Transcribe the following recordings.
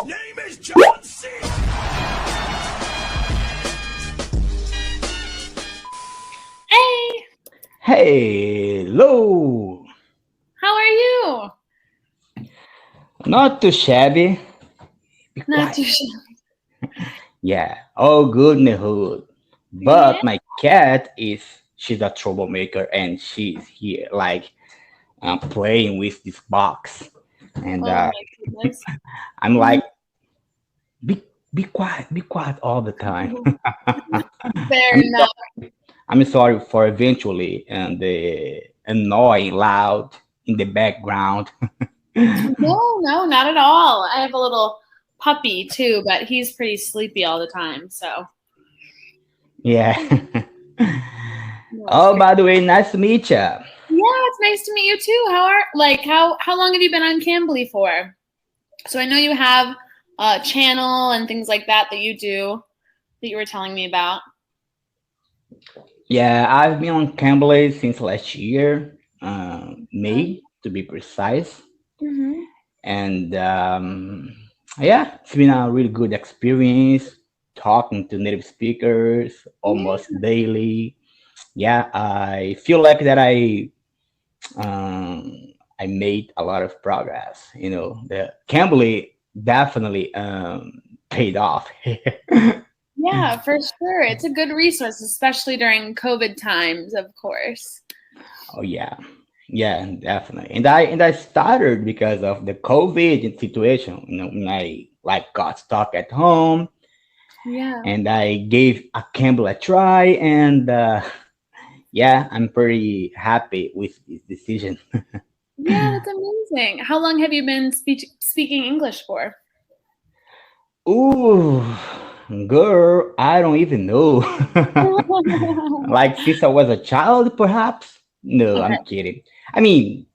name is John C. Hey, Hello. how are you? Not too shabby. Be Not too quiet. sure. Yeah, all good in the hood. Yeah. But my cat she's a troublemaker and she's here like playing with this box. And Oh my goodness. I'm Mhm. like, be be quiet all the time. Fair I'm enough. sorry. I'm sorry for eventually and the annoying loud in the background. No, no, not at all. I have a little puppy too, but he's pretty sleepy all the time. So Yeah. no, it's Oh, great. by the way, nice to meet you. Yeah, it's nice to meet you too. How long have you been on Cambly for? So I know you have a channel and things like that that you do that you were telling me about. Yeah, I've been on Cambly since last year, May to be precise. Mm-hmm. And yeah, it's been a really good experience talking to native speakers Yeah. almost daily. Yeah, I feel like that I made a lot of progress. You know, the Cambly definitely paid off. Yeah, for sure. It's a good resource, especially during COVID times, of course. Oh yeah, yeah, definitely. And I started because of the COVID situation. You know, when I like got stuck at home, Yeah. and I gave a Campbell a try, and yeah, I'm pretty happy with this decision. Yeah, that's amazing. How long have you been speaking English for? Ooh, girl, I don't even know. Like since I was a child, perhaps. No, Okay. I'm kidding. I mean,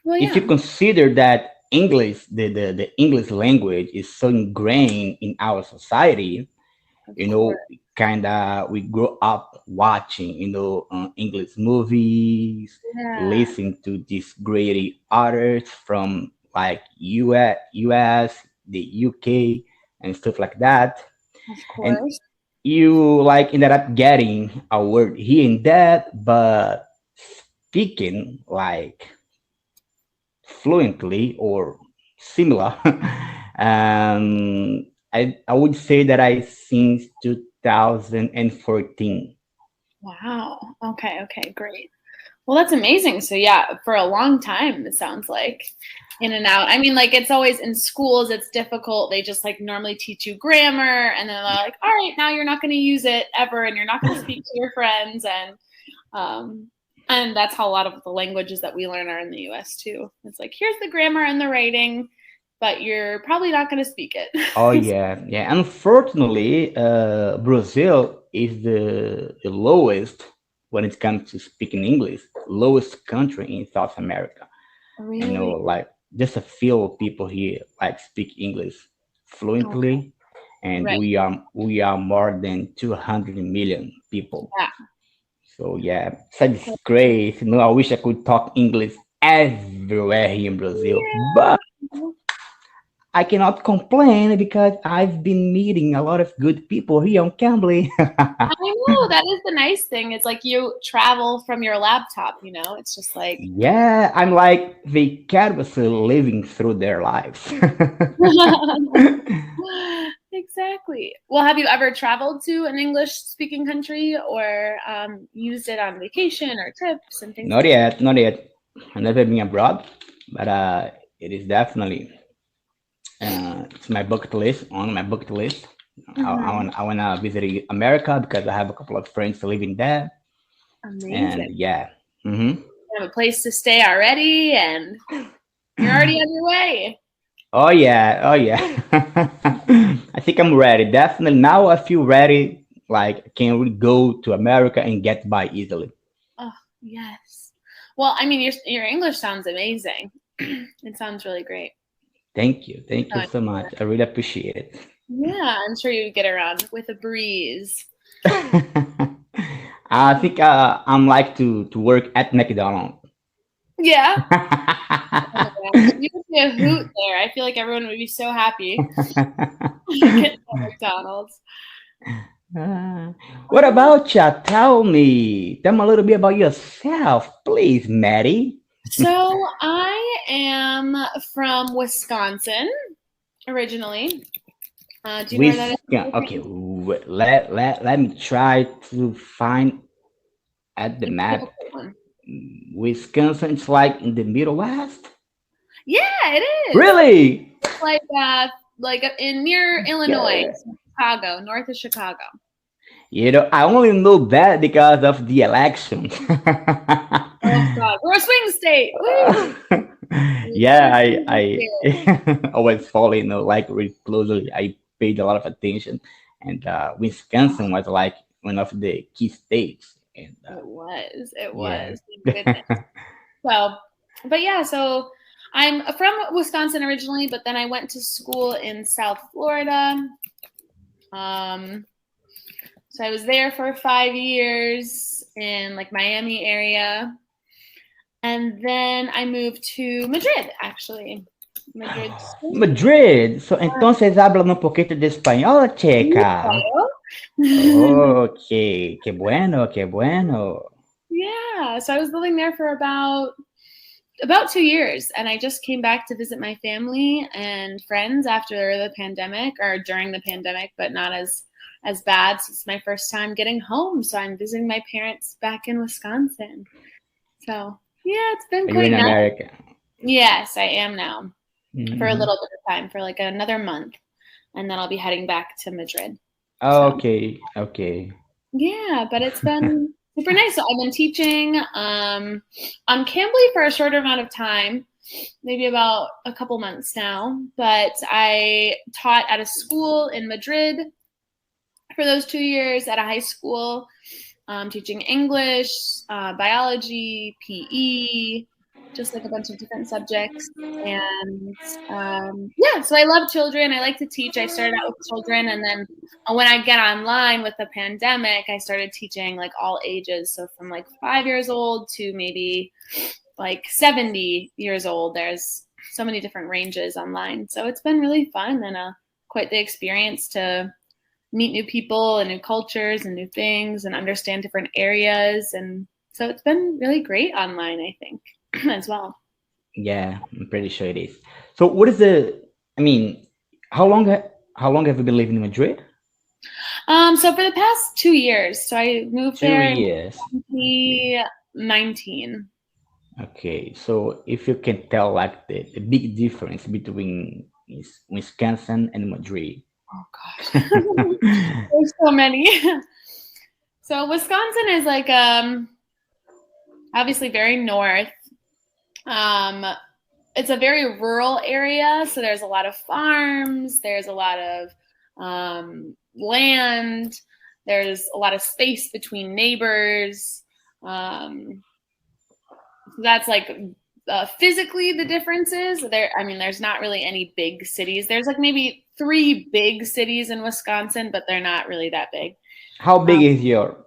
Well, if you yeah, consider that English, the English language is so ingrained in our society, of you course. know, kind of we grow up watching, English movies, Yeah, listen to these great artists from like US, the UK, and stuff like that. of And course. you like ended up getting a word here and that, but speaking like fluently or similar. I would say that I since 2014. Wow. Okay, okay, great. Well, that's amazing. So yeah, for a long time, it sounds like in and out. I mean, like it's always in schools, it's difficult. They just like normally teach you grammar and then they're like, all right, now you're not going to use it ever and you're not going to speak to your friends um and that's how a lot of the languages that we learn are in the US too. It's like here's the grammar and the writing, but you're probably not going to speak it. Oh yeah, yeah. Unfortunately, Brazil is the lowest when it comes to speaking English. Lowest country in South America. You know, Really? like just a few people here like speak English Okay. fluently, and Right. we are more than 200 million people. Yeah. So yeah, such great. You know, I wish I could talk English everywhere here in Brazil, but Yeah. I cannot complain because I've been meeting a lot of good people here on Cambly. I know that is the nice thing. It's like you travel from your laptop, It's just like Yeah, I'm like they canvassing living through their lives. exactly. Well, have you ever traveled to an English speaking country or used it on vacation or trips and things Not like that? yet, not yet. I've never been abroad, but it is definitely it's my bucket list on my bucket list. Mhm. I wanna visit America because I have a couple of friends living there, Amazing. and yeah. Hmm. You have a place to stay already and you're already on your way. Oh yeah, oh yeah. I think I'm ready. Definitely now I feel ready. Like I can really go to America and get by easily. Oh, yes. Well, I mean, your English sounds amazing. It sounds really great. Thank you Uh, so much. I really appreciate it. Yeah, I'm sure you'd get around with a breeze. I think I'm like to work at McDonald's. Yeah. Oh my gosh. You would be a hoot there. I feel like everyone would be so happy. Get to McDonald's. What about you? Tell me a little bit about yourself, please, Maddie. So I am from Wisconsin originally. Do you know where that Okay, is? let me try to find at the It's a map. difficult one. Wisconsin, it's like in the Middle West. Yeah, it is. Really? It's like in near Illinois, Yeah. Chicago, north of Chicago. You know, I only know that because of the election. Oh God, we're a swing state. Woo! Yeah, We're swing here. I was following, like really closely. I paid a lot of attention, and Wisconsin was like one of the key states. And It was. It yeah. was. Thank goodness. So, but yeah, so I'm from Wisconsin originally, but then I went to school in South Florida. Um, so I was there for 5 years in like Miami area. And then I moved to Madrid, actually. Madrid, Spain. Madrid. So, entonces hablan un poquito de español, chica. Claro. Ok, qué bueno, qué bueno. Yeah, so I was living there for about 2 years, and I just came back to visit my family and friends after the pandemic or during the pandemic, but not as bad. So it's my first time getting home, so I'm visiting my parents back in Wisconsin. So yeah, it's been Are you quite in nice. America? Yes, I am now for a Mhm. little bit of time, for like another month, and then I'll be heading back to Madrid. So Okay, okay. yeah, but it's been super nice. So I've been teaching on Cambly for a shorter amount of time, maybe about a couple months now. But I taught at a school in Madrid for those 2 years at a high school, teaching English, biology, PE, just like a bunch of different subjects. And yeah, so I love children. I like to teach. I started out with children, and then when I get online with the pandemic, I started teaching like all ages. So from like 5 years old to maybe like 70 years old. There's so many different ranges online. So it's been really fun and quite the experience to meet new people and new cultures and new things and understand different areas. And so it's been really great online, I think, as well. Yeah, I'm pretty sure it is. So, what is the? I mean, how long? How long have you been living in Madrid? So for the past 2 years, so I moved Two there in years. Okay. 2019. Okay. So, if you can tell, like the big difference between Wisconsin and Madrid. Oh gosh, there's so many. So Wisconsin is like obviously very north. Um, it's a very rural area, so there's a lot of farms, there's a lot of land, there's a lot of space between neighbors. That's like physically the differences. There, I mean, there's not really any big cities. There's like maybe 3 big cities in Wisconsin, but they're not really that big. How big is your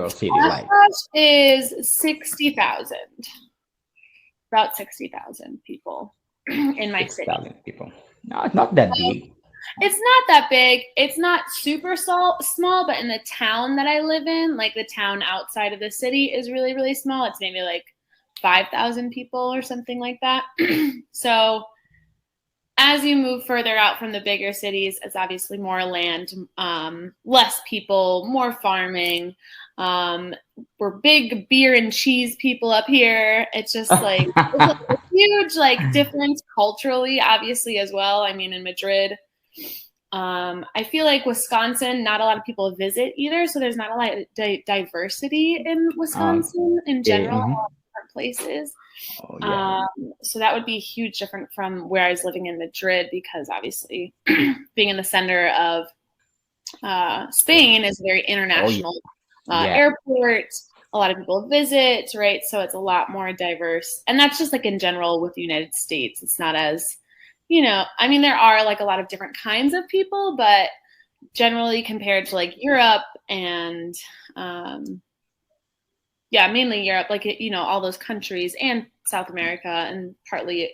city like? Oshkosh is 60,000, about 60,000 people in my city. 6,000 people. No, it's not that big. It's not that big. It's not super small, but in the town that I live in, like the town outside of the city is really, really small. It's maybe like 5,000 people or something like that. So as you move further out from the bigger cities, it's obviously more land, less people, more farming. We're big beer and cheese people up here. It's just like it's a huge like difference culturally, obviously as well. I mean, in Madrid, I feel like Wisconsin, not a lot of people visit either, so there's not a lot of diversity in Wisconsin in Okay. general. A lot of different places. Oh, yeah. So that would be huge different from where I was living in Madrid, because obviously being in the center of Spain is a very international Yeah. airport. A lot of people visit, right? So it's a lot more diverse. And that's just like in general with the United States. It's not as, I mean, there are like a lot of different kinds of people, but generally compared to like Europe and Yeah, mainly Europe, like, all those countries, and South America and partly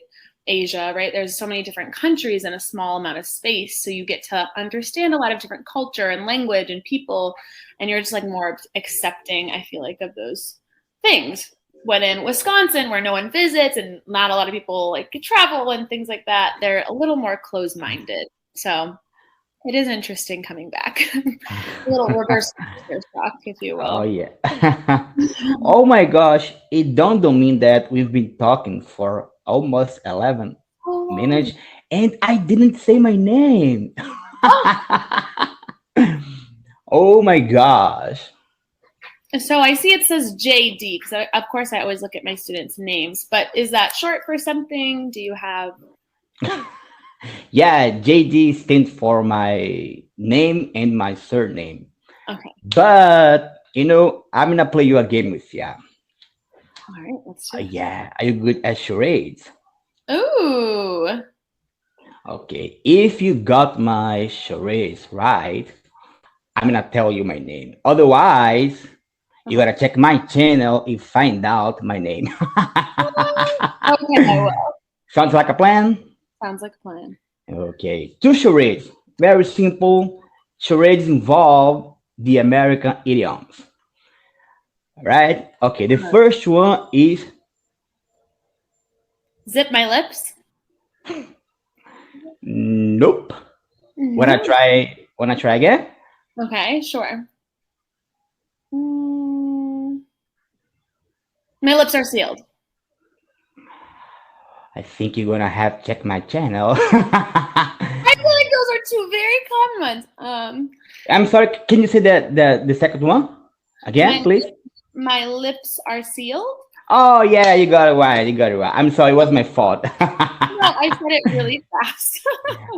Asia, right? There's so many different countries in a small amount of space. So you get to understand a lot of different culture and language and people, and you're just like more accepting, I feel like, of those things. When in Wisconsin, where no one visits and not a lot of people like travel and things like that, they're a little more closed-minded. So it is interesting coming back. A little reverse culture shock, if you will. Oh yeah. Oh my gosh, it dawned on me that we've been talking for almost 11 minutes and I didn't say my name. Oh my gosh. So I see it says JD, because of course I always look at my students' names, but is that short for something? Do you have... Yeah, JD stands for my name and my surname. Okay. But, I'm going to play you a game with you. All right, let's do it. Yeah, are you good at charades? Ooh. Okay, if you got my charades right, I'm going to tell you my name. Otherwise, you got to check my channel and find out my name. Okay, I will. Sounds like a plan? Sounds like a plan. Okay, 2 charades. Very simple. Charades involve the American idioms. All right. Okay, the first one is... Zip my lips? Nope. Wanna try again? Okay, sure. My lips are sealed. I think you're gonna have to check my channel. I feel like those are 2 very common ones. I'm sorry, can you say the second one again, please? My lips are sealed? Oh yeah, you got it right. I'm sorry, it was my fault. No, I said it really fast.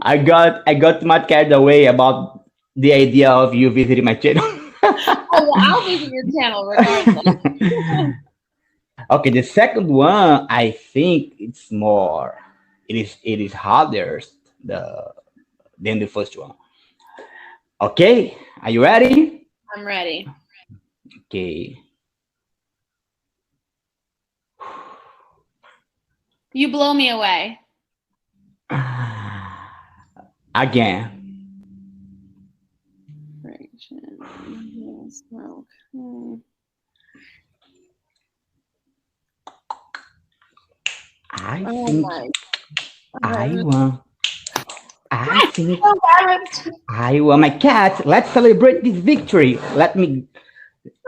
I got much carried away about the idea of you visiting my channel. Oh, well, I'll visit your channel regardless. Okay, the second one, I think it is harder than the first one. Okay, are you ready? I'm ready. Okay. You blow me away. Again. I think I won my cat. Let's celebrate this victory. Let me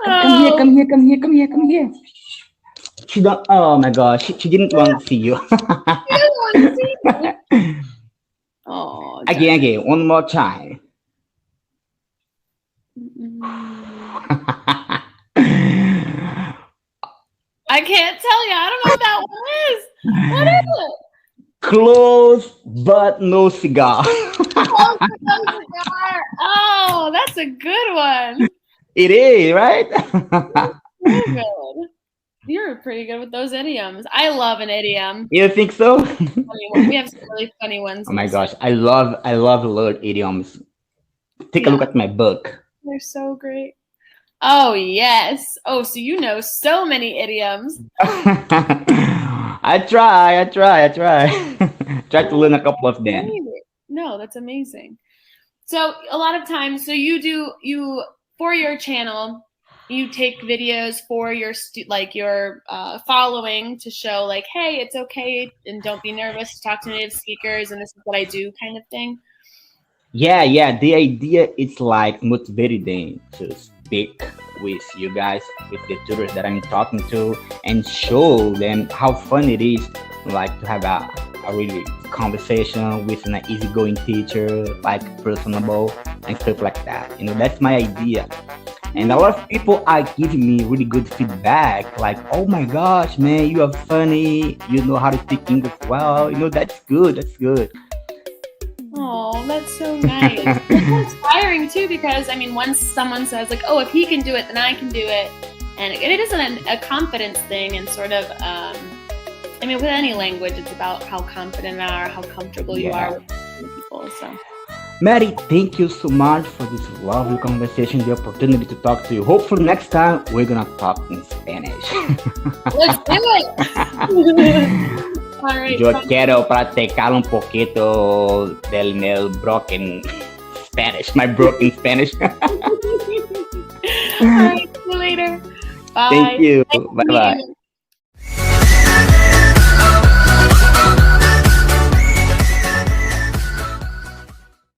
come here. She don't. Oh my gosh, she didn't want to see you. Oh. Again, one more time. I can't tell you. I don't know what that one is. What is it? Close but no cigar. Close but no cigar. Oh, that's a good one. It is, right? Very good. You're pretty good with those idioms. I love an idiom. You think so? We have some really funny ones. Oh my gosh, I love to learn idioms. Take a look at my book. They're so great. Oh yes. Oh, so you know so many idioms. I try. Try to learn a couple of them. No, that's amazing. So a lot of times, so you for your channel, you take videos for your following to show like, hey, it's okay and don't be nervous to talk to native speakers and this is what I do kind of thing. Yeah. The idea is like motivating them to speak with you guys, with the tutors that I'm talking to, and show them how fun it is, like to have a really conversation with an easygoing teacher, like personable and stuff like that. That's my idea. And a lot of people are giving me really good feedback, like, oh my gosh, man, you are funny, you know how to speak English well, that's good. Oh, that's so nice. It's inspiring too, because I mean, once someone says like, oh, if he can do it, then I can do it. And it isn't a confidence thing, and sort of, I mean, with any language, it's about how confident you are, how comfortable you are with people. So Maddie, thank you so much for this lovely conversation, the opportunity to talk to you. Hopefully next time we're gonna talk in Spanish. Let's do it. All right. Yo quiero practicar un poquito del meu broken Spanish, my broken Spanish. All right, see you later. Bye. Thank you. Bye-bye.